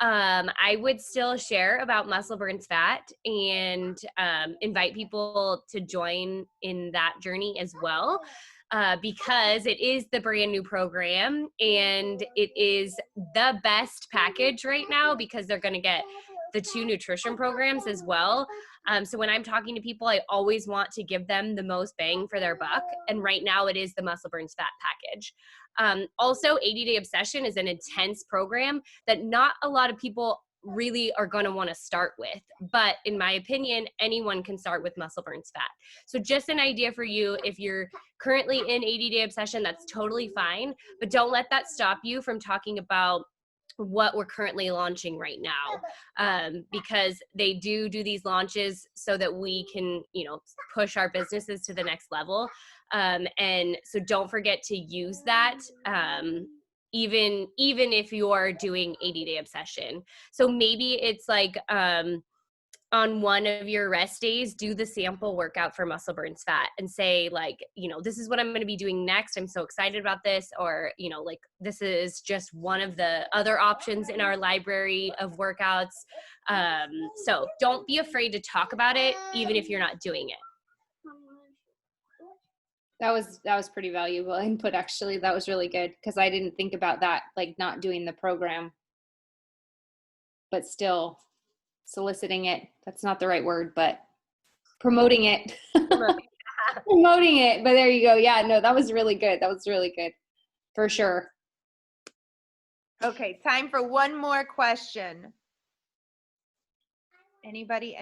I would still share about Muscle Burns Fat and invite people to join in that journey as well. Because it is the brand new program and it is the best package right now, because they're going to get the 2 nutrition programs as well. So when I'm talking to people, I always want to give them the most bang for their buck. And right now it is the Muscle Burns Fat package. Also, 80-Day Obsession is an intense program that not a lot of people really are going to want to start with. But in my opinion, anyone can start with Muscle Burns Fat. So just an idea for you, if you're currently in 80-Day Obsession, that's totally fine. But don't let that stop you from talking about what we're currently launching right now, because they do these launches so that we can, push our businesses to the next level. And so don't forget to use that, even if you are doing 80-Day Obsession. So maybe it's like, on one of your rest days, do the sample workout for Muscle Burns Fat and say like, this is what I'm going to be doing next. I'm so excited about this. Or, like this is just one of the other options in our library of workouts. So don't be afraid to talk about it, even if you're not doing it. That was pretty valuable input, actually. That was really good because I didn't think about that, like not doing the program, but still soliciting it. That's not the right word, but promoting it. Promoting it. But there you go. Yeah, no, that was really good. That was really good for sure. Okay, time for one more question. Anybody?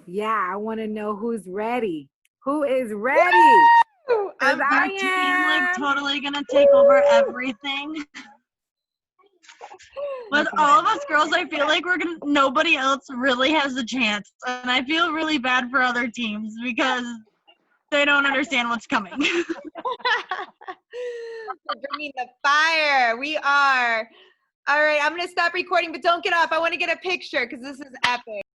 Yeah, I want to know who's ready. Who is ready? Woo! Because I'm I team am. like totally gonna take over everything. With all of us girls, I feel like nobody else really has a chance. And I feel really bad for other teams because they don't understand what's coming. We're bringing the fire. We are. All right, I'm going to stop recording, but don't get off. I want to get a picture because this is epic.